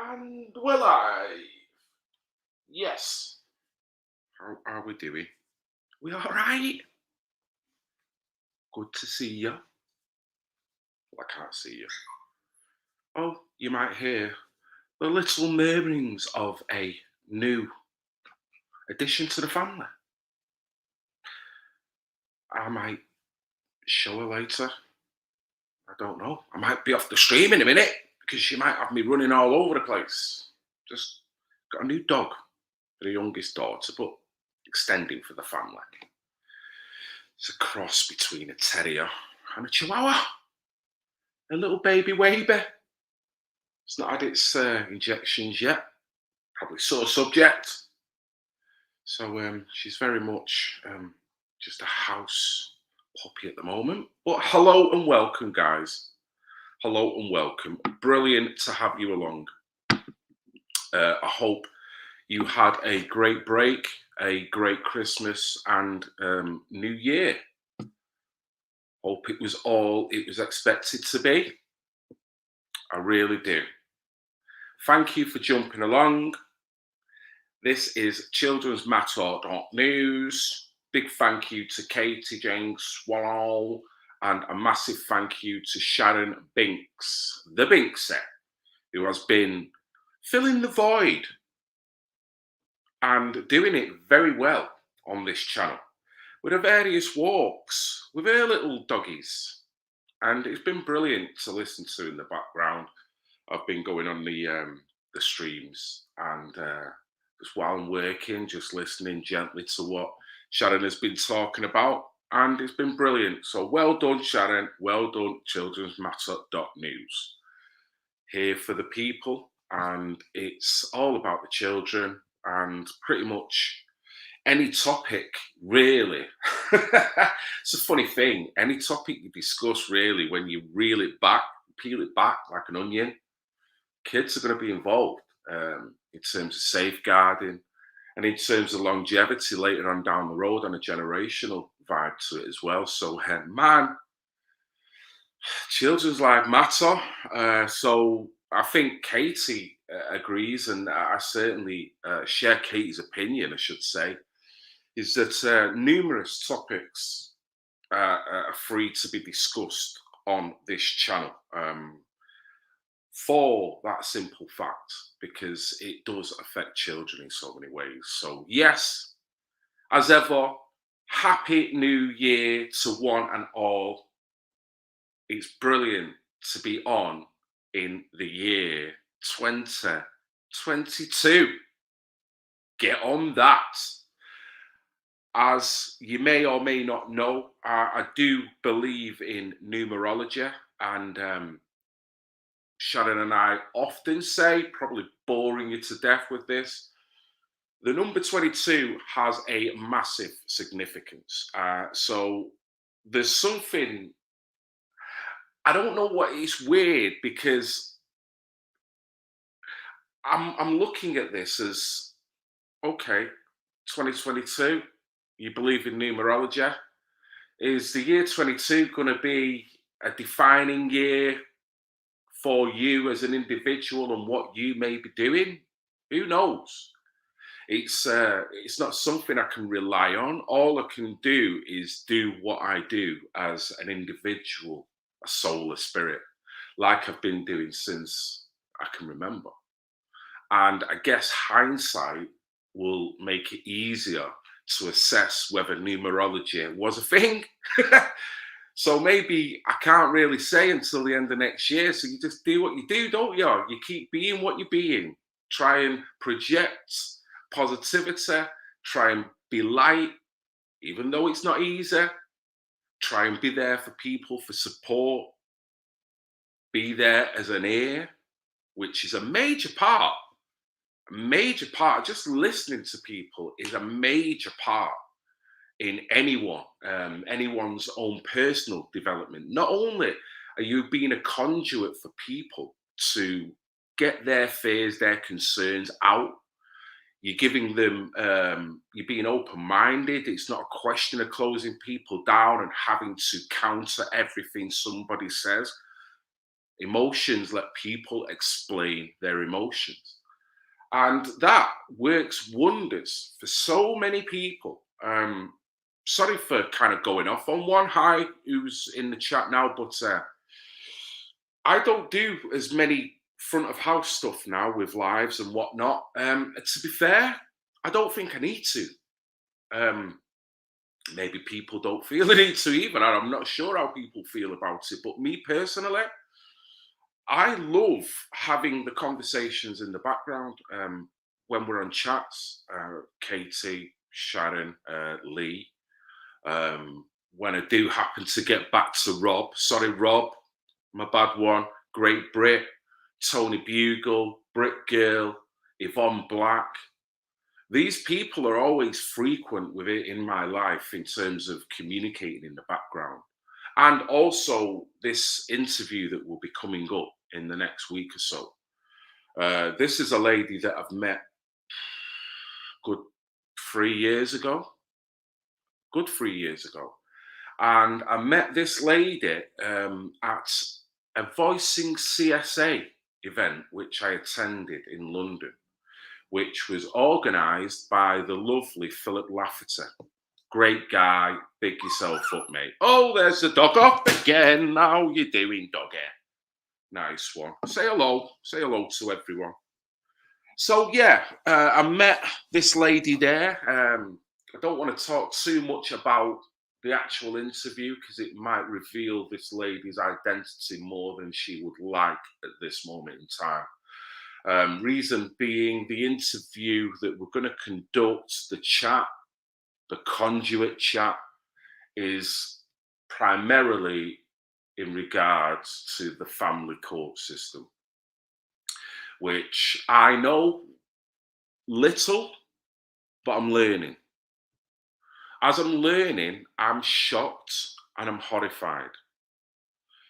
And we're live. Yes. How are we doing? We all right? Good to see you. Well, I can't see you. Oh, you might hear the little murmurings of a new addition to the family. I might show her later. I don't know. I might be off the stream in a minute because she might have me running all over the place. Just got a new dog for the youngest daughter, but extending for the family. It's a cross between a terrier and a chihuahua. A little baby Waby. It's not had its injections yet. Probably sore subject. So she's very much just a house puppy at the moment. But hello and welcome, guys. Hello and welcome. Brilliant to have you along. I hope you had a great break, a great Christmas and New Year. Hope it was all it was expected to be. I really do. Thank you for jumping along. This is Children's Matter.news. Big thank you to Katie Jane Swallow and a massive thank you to Sharon Binks, the Binkser, who has been filling the void and doing it very well on this channel with her various walks with her little doggies. And it's been brilliant to listen to in the background. I've been going on the streams and just while I'm working, just listening gently to what Sharon has been talking about, and it's been brilliant. So well done, Sharon. Well done, Children's Matter.news. Here for the people, and it's all about the children and pretty much any topic, really. It's a funny thing. Any topic you discuss, really, when you peel it back like an onion, kids are going to be involved in terms of safeguarding and in terms of longevity later on down the road, and a generational vibe to it as well. So, man, children's lives matter. So I think Katie agrees, and I certainly share Katie's opinion, I should say, is that numerous topics are free to be discussed on this channel. For that simple fact, because it does affect children in so many ways. So, yes, as ever, Happy New Year to one and all. It's brilliant to be on in the year 2022. Get on that. As you may or may not know, I do believe in numerology, and Sharon and I often say, probably boring you to death with this, the number 22 has a massive significance. So there's something, I don't know what, it's weird because I'm looking at this as, okay, 2022, you believe in numerology. Is the year 22 going to be a defining year for you as an individual and what you may be doing? Who knows? It's not something I can rely on. All I can do is do what I do as an individual, a soul, a spirit, like I've been doing since I can remember. And I guess hindsight will make it easier to assess whether numerology was a thing. So maybe I can't really say until the end of next year. So you just do what you do, don't you? You keep being what you're being. Try and project positivity. Try and be light, even though it's not easy. Try and be there for people, for support. Be there as an ear, which is a major part. A major part. Just listening to people is a major part in anyone's own personal development. Not only are you being a conduit for people to get their fears, their concerns out, you're giving them, you're being open-minded. It's not a question of closing people down and having to counter everything somebody says. Emotions let people explain their emotions. And that works wonders for so many people. Sorry for kind of going off on one. Hi, who's in the chat now, but I don't do as many front of house stuff now with lives and whatnot. To be fair, I don't think I need to. Um, Maybe people don't feel the need to either. I'm not sure how people feel about it. But me personally, I love having the conversations in the background when we're on chats. Katie, Sharon, Lee. When I do happen to get back to Rob, sorry, Rob, my bad one, Great Brit, Tony Bugle, Brit Girl, Yvonne Black. These people are always frequent with it in my life in terms of communicating in the background. And also this interview that will be coming up in the next week or so. This is a lady that I've met good 3 years ago. Good 3 years ago. And I met this lady at a Voicing CSA event, which I attended in London, which was organised by the lovely Philip Lafferty. Great guy, big yourself up, mate. Oh, there's the dog up again. How you doing, doggy? Nice one. Say hello to everyone. So yeah, I met this lady there. I don't want to talk too much about the actual interview because it might reveal this lady's identity more than she would like at this moment in time. Reason being, the interview that we're going to conduct, the chat, the conduit chat, is primarily in regards to the family court system, which I know little, but I'm learning. As I'm learning, I'm shocked and I'm horrified.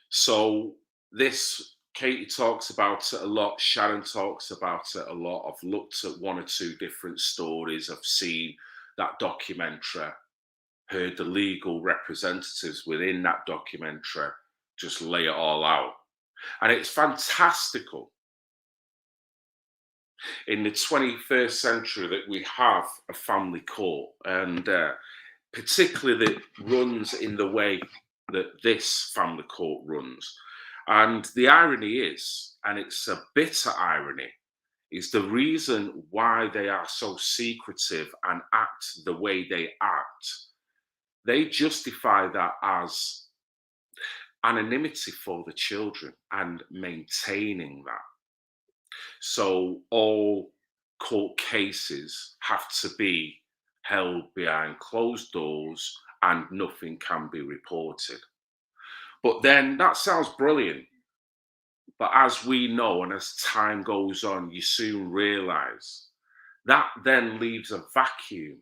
So this, Katie talks about it a lot. Sharon talks about it a lot. I've looked at one or two different stories. I've seen that documentary, heard the legal representatives within that documentary just lay it all out. And it's fantastical in the 21st century that we have a family court, and particularly that runs in the way that this family court runs. And the irony is, and it's a bitter irony, is the reason why they are so secretive and act the way they act. They justify that as anonymity for the children and maintaining that. So all court cases have to be held behind closed doors and nothing can be reported. But then that sounds brilliant. But as we know, and as time goes on, you soon realize that then leaves a vacuum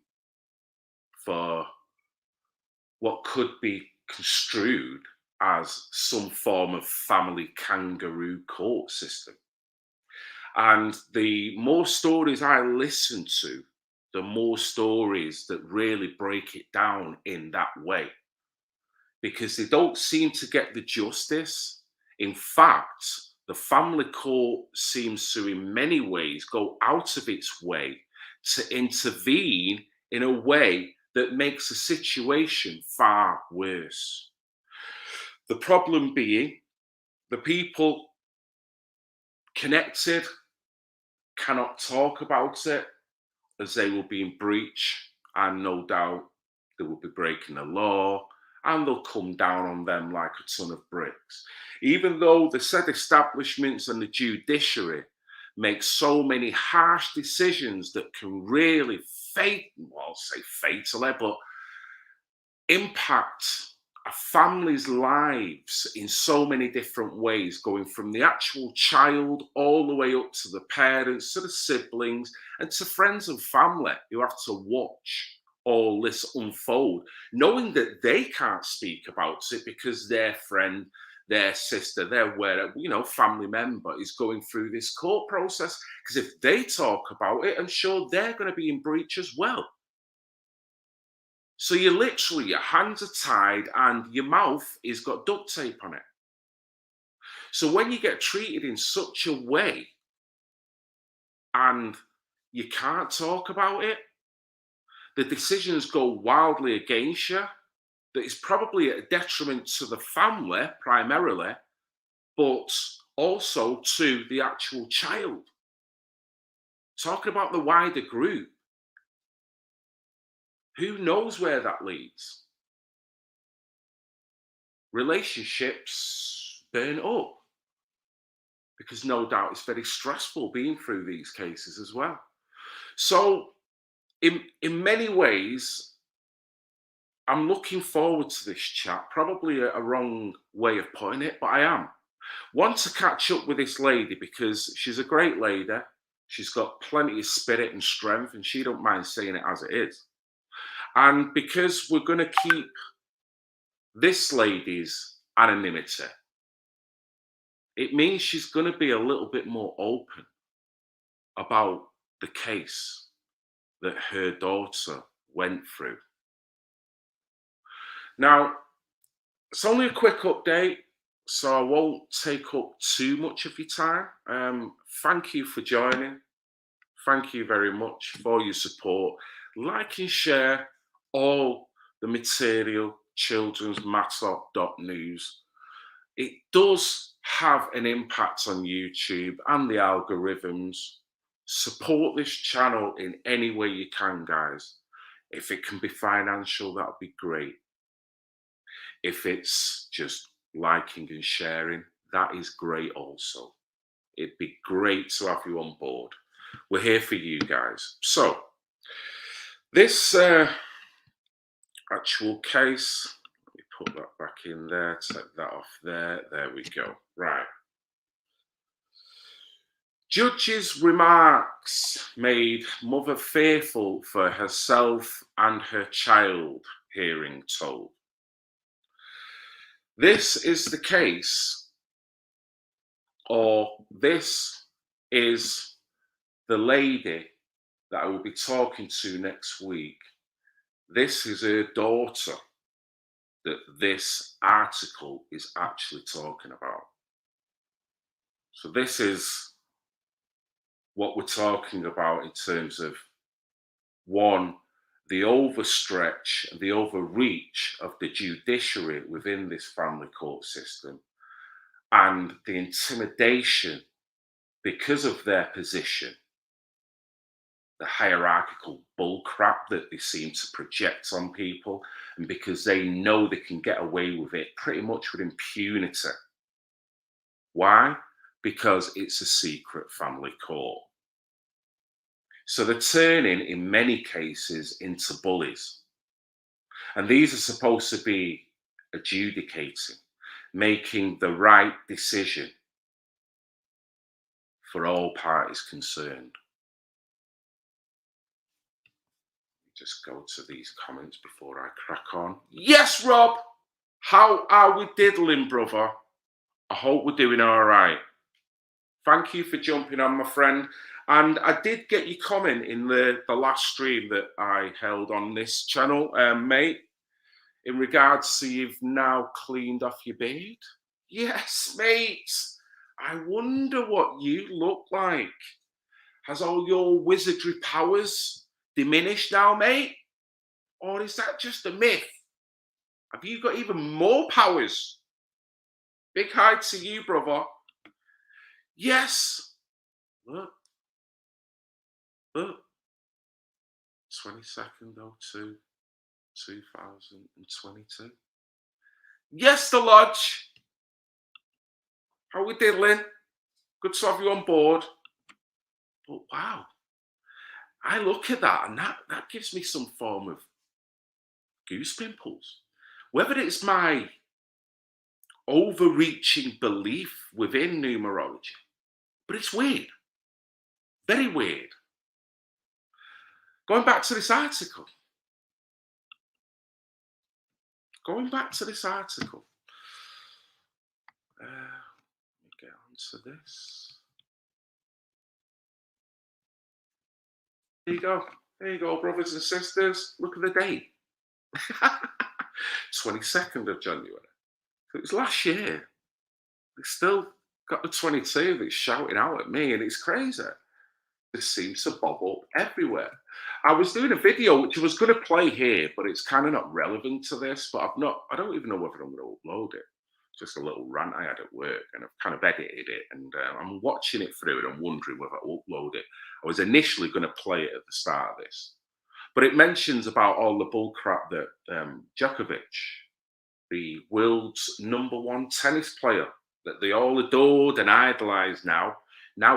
for what could be construed as some form of family kangaroo court system. And the more stories I listen to, the more stories that really break it down in that way, because they don't seem to get the justice. In fact, the family court seems to, in many ways, go out of its way to intervene in a way that makes the situation far worse. The problem being, the people connected cannot talk about it as they will be in breach, and no doubt they will be breaking the law, and they'll come down on them like a ton of bricks. Even though the said establishments and the judiciary make so many harsh decisions that can really fatally, but impact a family's lives in so many different ways, going from the actual child all the way up to the parents, to the siblings, and to friends and family who have to watch all this unfold, knowing that they can't speak about it because their friend, their sister, their wherever, family member is going through this court process. Because if they talk about it, I'm sure they're going to be in breach as well. So you literally, your hands are tied and your mouth is got duct tape on it. So when you get treated in such a way and you can't talk about it, the decisions go wildly against you, that is probably a detriment to the family primarily, but also to the actual child. Talking about the wider group, who knows where that leads? Relationships burn up because no doubt it's very stressful being through these cases as well. So, in many ways, I'm looking forward to this chat. Probably a wrong way of putting it, but I am. Want to catch up with this lady because she's a great lady. She's got plenty of spirit and strength, and she don't mind saying it as it is. And because we're going to keep this lady's anonymity, it means she's going to be a little bit more open about the case that her daughter went through. Now, it's only a quick update, so I won't take up too much of your time. Thank you for joining. Thank you very much for your support. Like and share all the material, childrensmatter.news. It does have an impact on YouTube and the algorithms. Support this channel in any way you can, guys. If it can be financial, that would be great. If it's just liking and sharing, that is great also. It'd be great to have you on board. We're here for you guys. So, this actual case, let me put that back in there, take that off there. There we go. Right. Judge's remarks made mother fearful for herself and her child, hearing told. This is the case, or this is the lady that I will be talking to next week. This is her daughter that this article is actually talking about. So this is what we're talking about in terms of, one, the overstretch and the overreach of the judiciary within this family court system, and the intimidation because of their position, the hierarchical bullcrap that they seem to project on people, and because they know they can get away with it pretty much with impunity. Why? Because it's a secret family court. So they're turning, in many cases, into bullies. And these are supposed to be adjudicating, making the right decision for all parties concerned. Just go to these comments before I crack on. Yes, Rob! How are we diddling, brother? I hope we're doing all right. Thank you for jumping on, my friend. And I did get your comment in the last stream that I held on this channel, mate, in regards to you've now cleaned off your beard. Yes, mate. I wonder what you look like. Has all your wizardry powers diminished now, mate? Or is that just a myth? Have you got even more powers? Big hi to you, brother. Yes. Look. 22nd of 2022. Yes, the Lodge. How we diddling? Good to have you on board. But wow, I look at that and that gives me some form of goose pimples. Whether it's my overreaching belief within numerology, but it's weird. Very weird. Going back to this article. Let me get onto this. There you go, brothers and sisters. Look at the date. 22nd of January. So it was last year. It's still Got the 22 that's shouting out at me, and it's crazy. This seems to bob up everywhere. I was doing a video which I was going to play here, but it's kind of not relevant to this. But I don't even know whether I'm going to upload it. Just a little rant I had at work, and I've kind of edited it, and I'm watching it through, and I'm wondering whether I'll upload it. I was initially going to play it at the start of this, but it mentions about all the bullcrap that Djokovic, the world's #1 tennis player, that they all adored and idolized now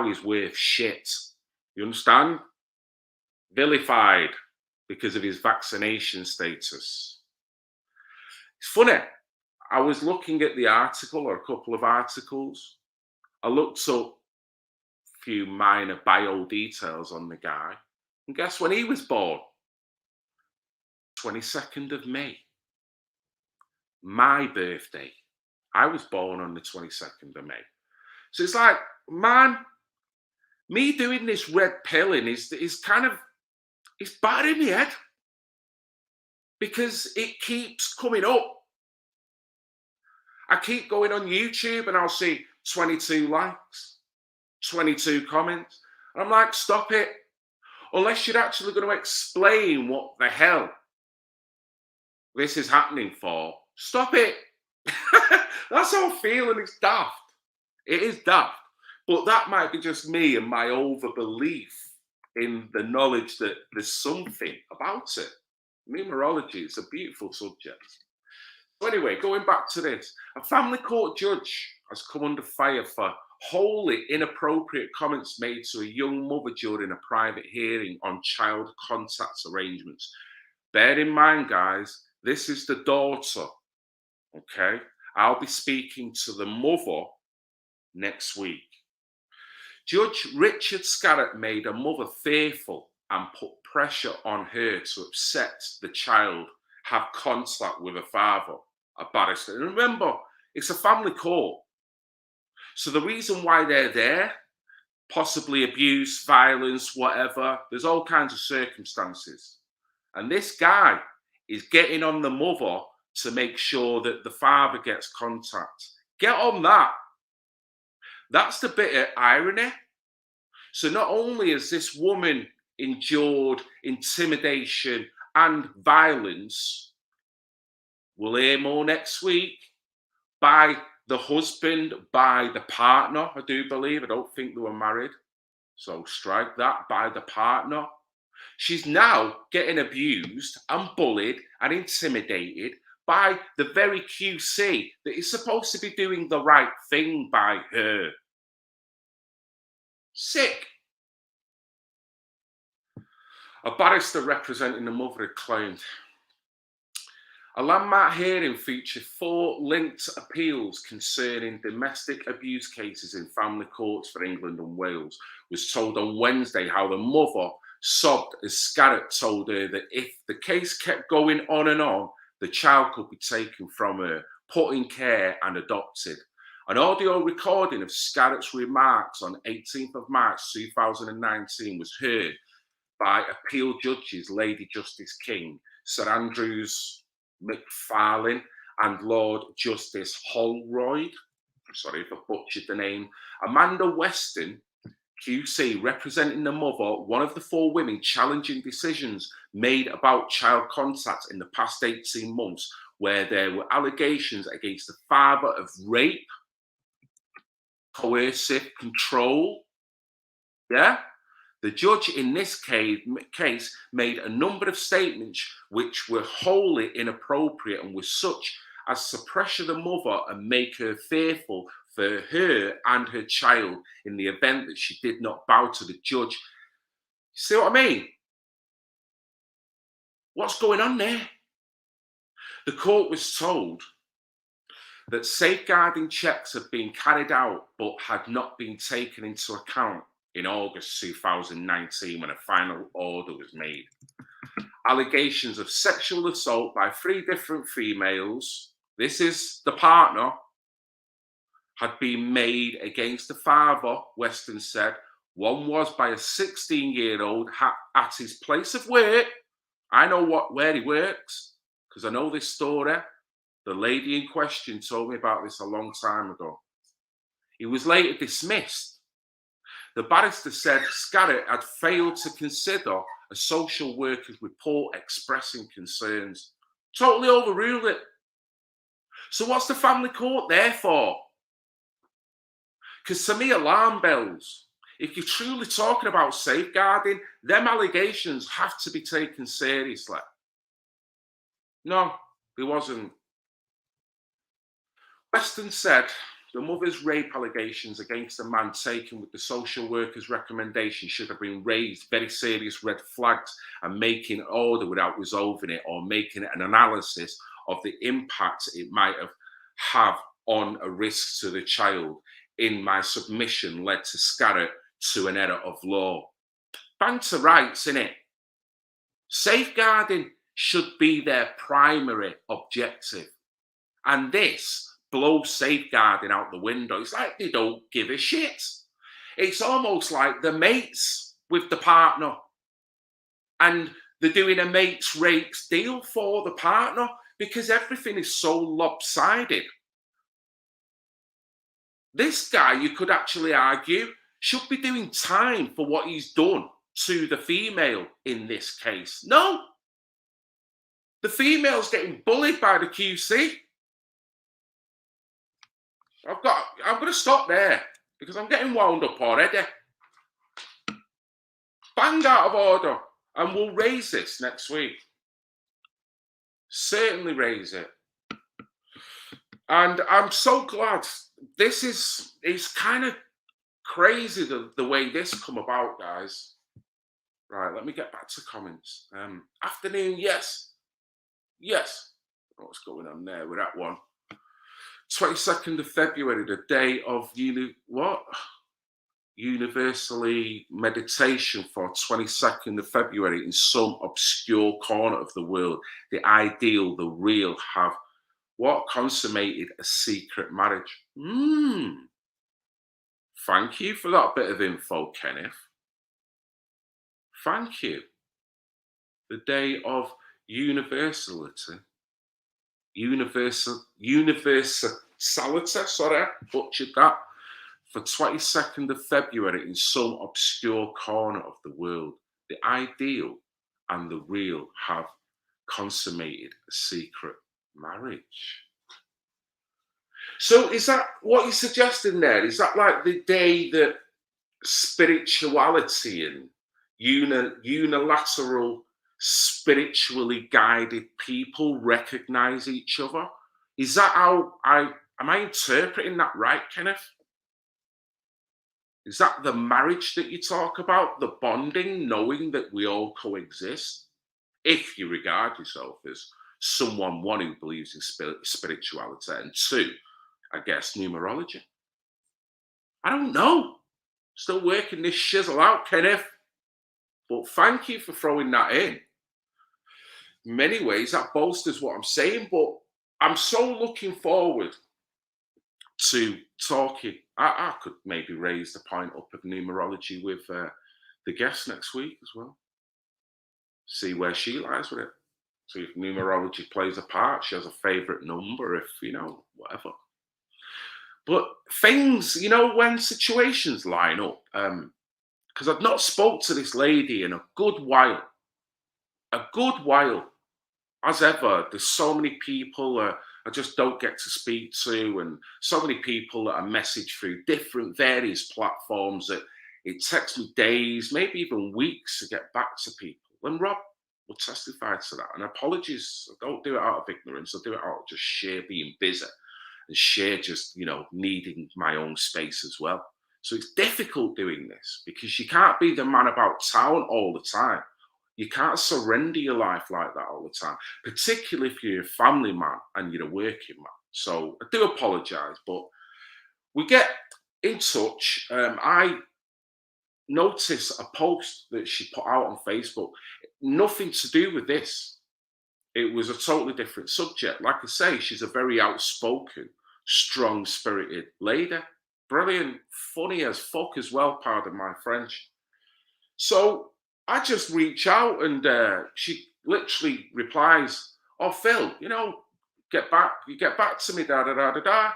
he's worth shit. You understand? Vilified because of his vaccination status. It's funny. I was looking at the article or a couple of articles. I looked up a few minor bio details on the guy. And guess when he was born? 22nd of May. My birthday. I was born on the 22nd of May. So it's like, man, me doing this red pilling is kind of, it's bad in my head because it keeps coming up. I keep going on YouTube and I'll see 22 likes, 22 comments. And I'm like, stop it. Unless you're actually going to explain what the hell this is happening for, stop it. That's how I feel, and it's daft. It is daft. But that might be just me and my overbelief in the knowledge that there's something about it. Numerology is a beautiful subject. So anyway, going back to this, a family court judge has come under fire for wholly inappropriate comments made to a young mother during a private hearing on child contact arrangements. Bear in mind, guys, this is the daughter, okay? I'll be speaking to the mother next week. Judge Richard Scarrett made a mother fearful and put pressure on her to upset the child have contact with a father, a barrister. And remember, it's a family court. So the reason why they're there, possibly abuse, violence, whatever, there's all kinds of circumstances. And this guy is getting on the mother to make sure that the father gets contact. Get on that. That's the bit of irony. So not only has this woman endured intimidation and violence, we'll hear more next week, by the husband, by the partner, I do believe. I don't think they were married. So strike that, by the partner. She's now getting abused and bullied and intimidated by the very QC that is supposed to be doing the right thing by her. Sick. A barrister representing the mother had claimed a landmark hearing featured 4 linked appeals concerning domestic abuse cases in family courts for England and Wales. Was told on Wednesday how the mother sobbed as Scarrett told her that if the case kept going on and on, the child could be taken from her, put in care and adopted. An audio recording of Scarrett's remarks on 18th of March 2019 was heard by appeal judges Lady Justice King, Sir Andrews McFarlane and Lord Justice Holroyd. Sorry if I butchered the name. Amanda Weston, QC, representing the mother, one of the 4 women challenging decisions made about child contact in the past 18 months, where there were allegations against the father of rape, coercive control. Yeah? The judge in this case made a number of statements which were wholly inappropriate and were such as to pressure the mother and make her fearful for her and her child in the event that she did not bow to the judge. See what I mean? What's going on there? The court was told that safeguarding checks had been carried out but had not been taken into account in August 2019 when a final order was made. Allegations of sexual assault by 3 different females, this is the partner, had been made against the father, Weston said. One was by a 16-year-old at his place of work. I know where he works because I know this story. The lady in question told me about this a long time ago. He was later dismissed. The barrister said Scarrett had failed to consider a social worker's report expressing concerns. Totally overruled it. So what's the family court there for? Because to me, alarm bells. If you're truly talking about safeguarding, them allegations have to be taken seriously. No, it wasn't. Weston said the mother's rape allegations against the man taken with the social worker's recommendation should have been raised very serious red flags and making order without resolving it or making an analysis of the impact it might have on a risk to the child. In my submission led to Scarrett to an error of law. Bang to rights, innit? Safeguarding should be their primary objective. And this blows safeguarding out the window. It's like they don't give a shit. It's almost like the mates with the partner. And they're doing a mates rates deal for the partner because everything is so lopsided. This guy, you could actually argue, should be doing time for what he's done to the female in this case. No. The female's getting bullied by the QC. I'm going to stop there because I'm getting wound up already. Bang out of order. And we'll raise this next week. Certainly raise it. And I'm so glad it's kind of crazy the way this come about, guys. Right, let me get back to comments. Afternoon, yes. What's going on there with that one? 22nd of February, the day of universally meditation for 22nd of February in some obscure corner of the world. The ideal, the real have what consummated a secret marriage. Thank you for that bit of info, Kenneth. Thank you. The day of universality. Universality, sorry, butchered that. For 22nd of February in some obscure corner of the world, the ideal and the real have consummated a secret marriage. So is that what you're suggesting there? Is that like the day that spirituality and unilateral spiritually guided people recognize each other? Is that how am I interpreting that right, Kenneth? Is that the marriage that you talk about? The bonding, knowing that we all coexist? If you regard yourself as someone, one, who believes in spirituality, and two, I guess, numerology. I don't know. Still working this shizzle out, Kenneth. But thank you for throwing that in. In many ways, that bolsters what I'm saying, but I'm so looking forward to talking. I could maybe raise the point up of numerology with the guest next week as well. See where she lies with it. So if numerology plays a part, she has a favourite number, if, whatever. But things, when situations line up, because I've not spoke to this lady in a good while. As ever, there's so many people I just don't get to speak to, and so many people that I message through different various platforms that it takes me days, maybe even weeks to get back to people. And Rob will testify to that. And apologies, I don't do it out of ignorance. I do it out of just sheer being busy and sheer just, needing my own space as well. So it's difficult doing this because you can't be the man about town all the time. You can't surrender your life like that all the time, particularly if you're a family man and you're a working man. So I do apologise, but we get in touch. I noticed a post that she put out on Facebook, nothing to do with this. It was a totally different subject. Like I say, she's a very outspoken, strong-spirited lady. Brilliant, funny as fuck as well, pardon my French. So I just reach out and she literally replies, "Oh, Phil, get back to me, da da da da da."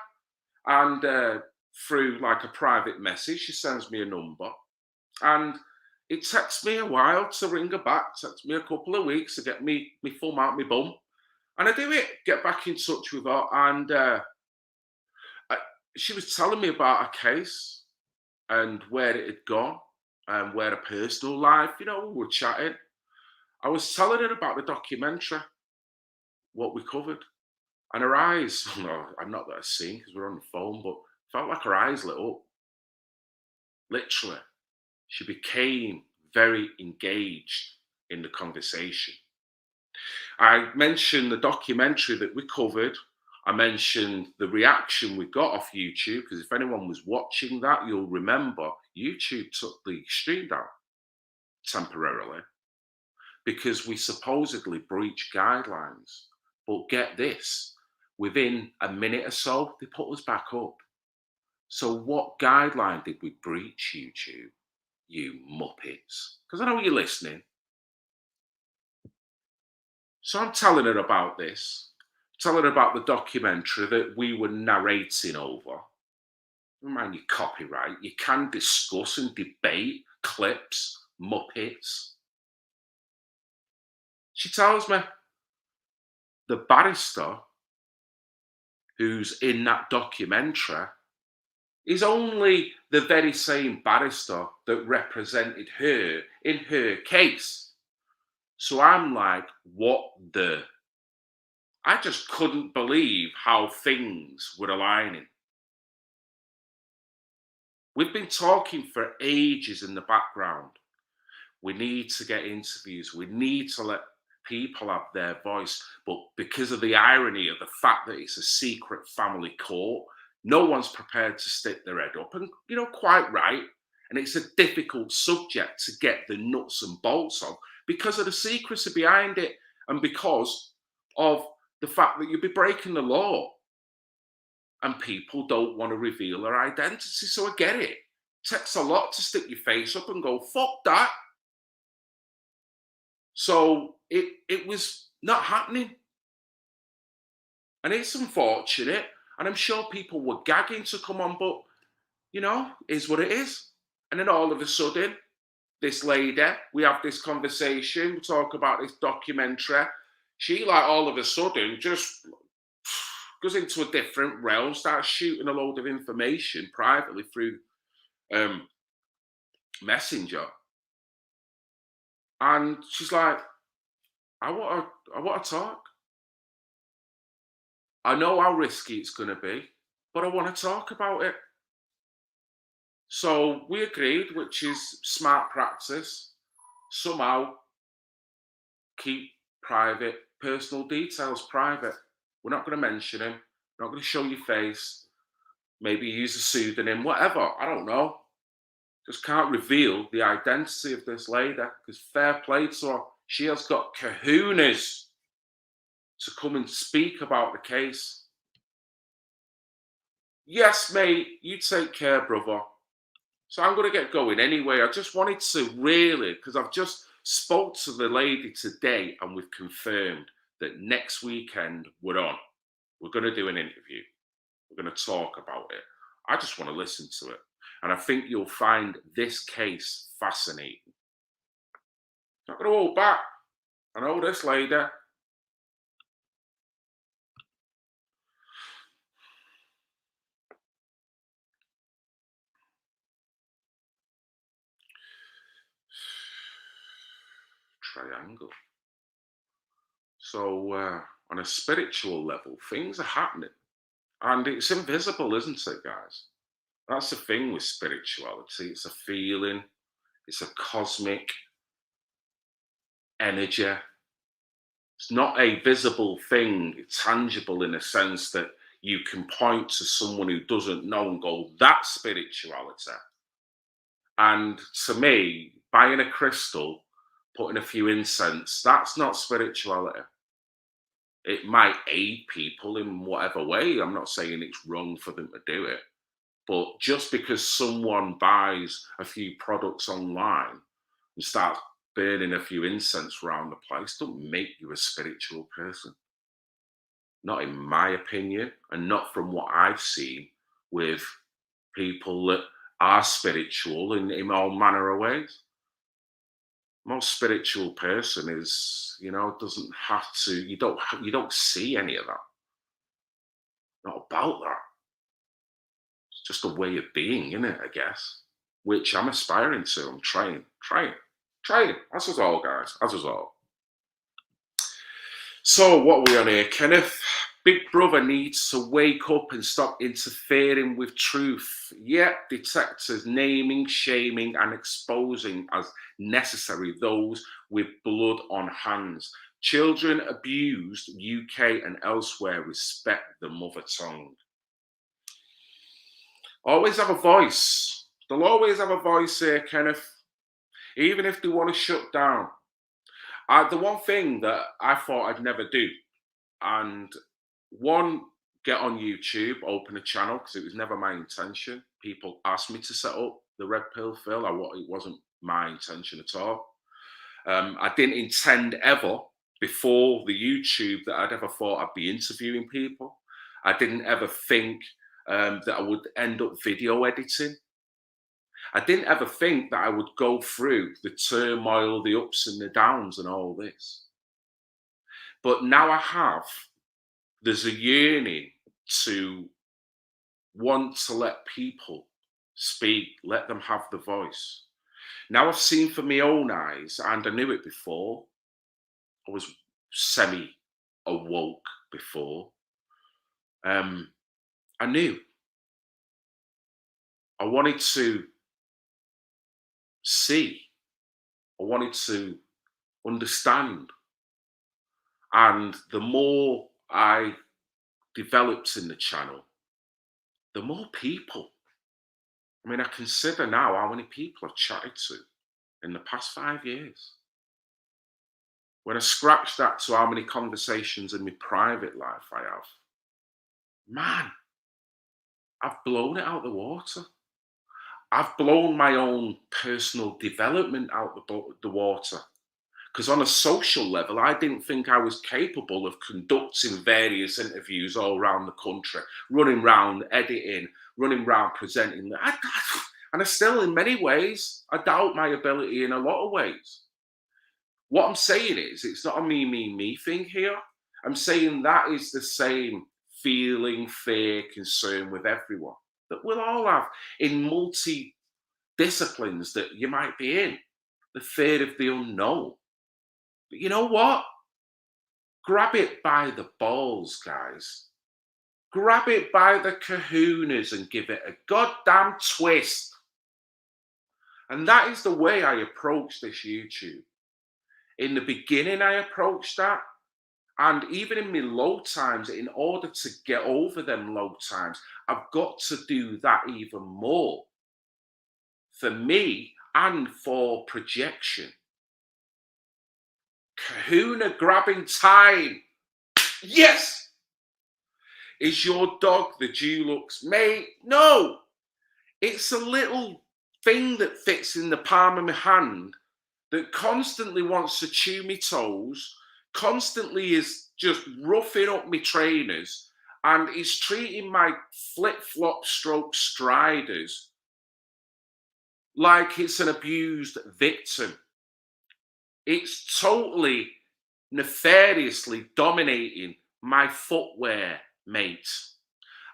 And through like a private message. She sends me a number, and it takes me a while to ring her back. It takes me a couple of weeks to get me thumb out my bum, and I do it. Get back in touch with her, and I, she was telling me about her case and where it had gone and where her personal life. We were chatting. I was telling her about the documentary, what we covered, and her eyes. No, I'm not that I've seen because we're on the phone, but felt like her eyes lit up. Literally, she became very engaged in the conversation. I mentioned the documentary that we covered. I mentioned the reaction we got off YouTube, because if anyone was watching that, you'll remember YouTube took the stream down temporarily because we supposedly breached guidelines. But get this, within a minute or so, they put us back up. So what guideline did we breach, YouTube? You muppets. Because I know you're listening. So I'm telling her about this, telling her about the documentary that we were narrating over. Mind your copyright. You can discuss and debate clips, muppets. She tells me the barrister who's in that documentary is only the very same barrister that represented her in her case. So I'm like, what the? I just couldn't believe how things were aligning. We've been talking for ages in the background. We need to get interviews. We need to let people have their voice. But because of the irony of the fact that it's a secret family court, no one's prepared to stick their head up. And, quite right. And it's a difficult subject to get the nuts and bolts of because of the secrecy behind it and because of the fact that you'll be breaking the law and people don't want to reveal their identity. So I get it. It takes a lot to stick your face up and go, fuck that. So it was not happening. And it's unfortunate. And I'm sure people were gagging to come on, but, is what it is. And then all of a sudden, this lady, we have this conversation, we talk about this documentary. She, like, all of a sudden, just goes into a different realm, starts shooting a load of information privately through Messenger. And she's like, I want to talk. I know how risky it's going to be, but I want to talk about it. So we agreed, which is smart practice. Somehow keep private, personal details private. We're not going to mention him. We're not going to show your face. Maybe use a pseudonym, whatever. I don't know. Just can't reveal the identity of this lady because fair play to her. She has got kahunas to come and speak about the case. Yes, mate, you take care, brother. So I'm going to get going anyway. I just wanted to really, because I've just spoke to the lady today and we've confirmed that next weekend we're on. We're going to do an interview. We're going to talk about it. I just want to listen to it. And I think you'll find this case fascinating. Not going to hold back. I know this lady. Triangle. So on a spiritual level, things are happening. And it's invisible, isn't it, guys? That's the thing with spirituality. It's a feeling. It's a cosmic energy. It's not a visible thing. It's tangible in a sense that you can point to someone who doesn't know and go, that's spirituality. And to me, buying a crystal, putting a few incense, that's not spirituality. It might aid people in whatever way. I'm not saying it's wrong for them to do it. But just because someone buys a few products online and starts burning a few incense around the place, don't make you a spiritual person. Not in my opinion, and not from what I've seen with people that are spiritual in all manner of ways. Most spiritual person is, doesn't have to. You don't see any of that. Not about that. It's just a way of being, isn't it? I guess, which I'm aspiring to. I'm trying. That's us all, guys. That's us all. So, what are we on here, Kenneth? Big Brother needs to wake up and stop interfering with truth. Yet, detectors naming, shaming, and exposing as necessary those with blood on hands. Children abused, UK and elsewhere, respect the mother tongue. Always have a voice. They'll always have a voice here, Kenneth. Even if they want to shut down. The one thing that I thought I'd never do, and one, get on YouTube, open a channel, because it was never my intention. People asked me to set up the Red Pill Phil. It wasn't my intention at all. I didn't intend ever, before the YouTube, that I'd ever thought I'd be interviewing people. I didn't ever think that I would end up video editing. I didn't ever think that I would go through the turmoil, the ups and the downs and all this. But now I have. There's a yearning to want to let people speak, let them have the voice. Now I've seen for my own eyes, and I knew it before. I was semi-awoke before. I knew. I wanted to see. I wanted to understand. And the more I developed in the channel, the more people. I mean, I consider now how many people I've chatted to in the past 5 years. When I scratch that to how many conversations in my private life I have, man, I've blown it out the water. I've blown my own personal development out the water. Because on a social level, I didn't think I was capable of conducting various interviews all around the country, running around editing, running around presenting. And I still, in many ways, I doubt my ability in a lot of ways. What I'm saying is, it's not a me thing here. I'm saying that is the same feeling, fear, concern with everyone that we'll all have in multi-disciplines that you might be in. The fear of the unknown. But you know what? Grab it by the balls, guys. Grab it by the kahunas and give it a goddamn twist. And that is the way I approach this YouTube. In the beginning, I approached that. And even in my low times, in order to get over them low times, I've got to do that even more. For me and for projection. Kahuna grabbing time. Yes! Is your dog the Dulux? Mate, no. It's a little thing that fits in the palm of my hand that constantly wants to chew me toes, constantly is just roughing up my trainers, and is treating my flip-flop stroke striders like it's an abused victim. It's totally nefariously dominating my footwear, mate.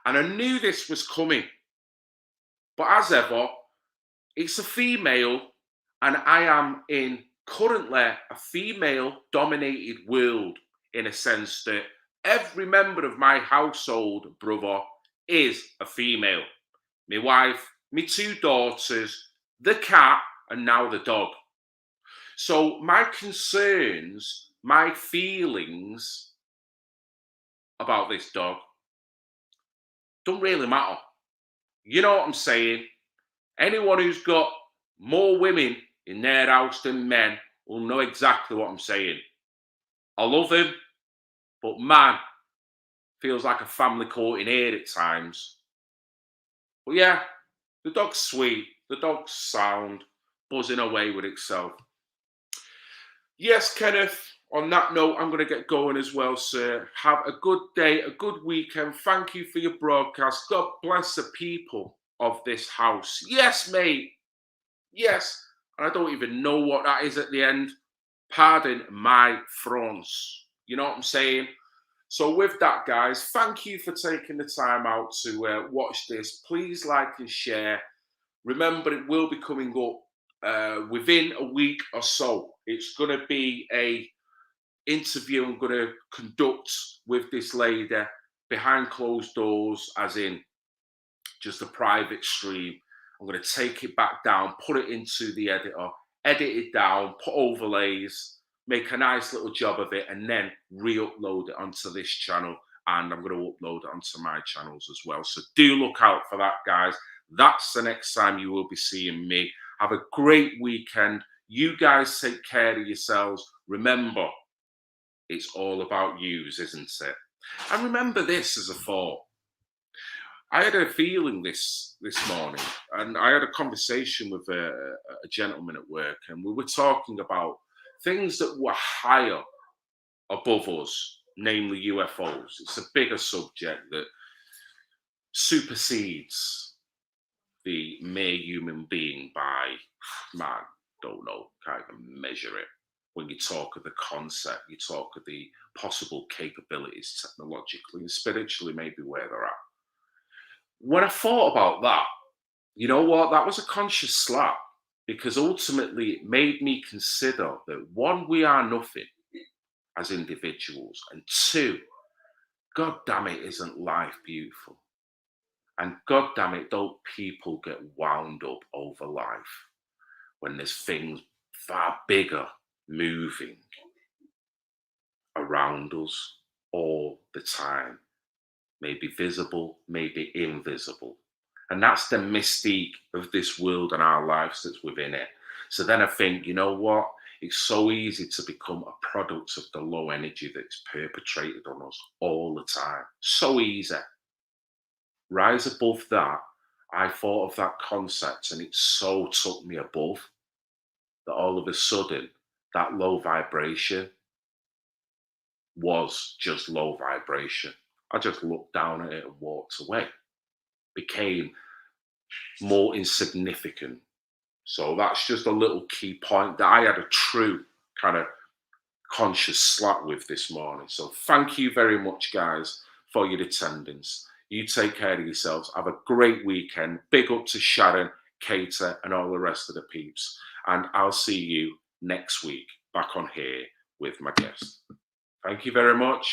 And I knew this was coming. But as ever, it's a female, and I am in currently a female-dominated world, in a sense that every member of my household, brother, is a female. My wife, my 2 daughters, the cat, and now the dog. So my concerns, my feelings about this dog don't really matter. You know what I'm saying? Anyone who's got more women in their house than men will know exactly what I'm saying. I love him, but man, feels like a family court in here at times. But yeah, the dog's sweet, the dog's sound, buzzing away with itself. Yes, Kenneth, on that note, I'm going to get going as well, sir. Have a good day, a good weekend. Thank you for your broadcast. God bless the people. of this house. Yes, mate. Yes. And I don't even know what that is at the end. Pardon my France. You know what I'm saying? So with that, guys, thank you for taking the time out to watch this. Please like and share. Remember, it will be coming up within a week or so. It's going to be a interview I'm going to conduct with this lady behind closed doors, as in just a private stream. I'm going to take it back down, put it into the editor, edit it down, put overlays, make a nice little job of it, and then re-upload it onto this channel. And I'm going to upload it onto my channels as well. So do look out for that, guys. That's the next time you will be seeing me. Have a great weekend. You guys take care of yourselves. Remember, it's all about yous, isn't it? And remember this as a thought. I had a feeling this morning, and I had a conversation with a gentleman at work, and we were talking about things that were higher above us, namely UFOs. It's a bigger subject that supersedes the mere human being by, man, don't know, can't even measure it. When you talk of the concept, you talk of the possible capabilities technologically and spiritually, maybe where they're at. When I thought about that, you know what? That was a conscious slap, because ultimately it made me consider that, one, we are nothing as individuals, and two, God damn it, isn't life beautiful? And God damn it, don't people get wound up over life when there's things far bigger moving around us all the time? Maybe visible, maybe invisible. And that's the mystique of this world and our lives that's within it. So then I think, you know what? It's so easy to become a product of the low energy that's perpetrated on us all the time. So easy. Rise above that. I thought of that concept, and it so took me above that all of a sudden that low vibration was just low vibration. I just looked down at it and walked away. Became more insignificant. So that's just a little key point that I had a true kind of conscious slap with this morning. So thank you very much, guys, for your attendance. You take care of yourselves. Have a great weekend. Big up to Sharon, Kater, and all the rest of the peeps. And I'll see you next week back on here with my guest. Thank you very much.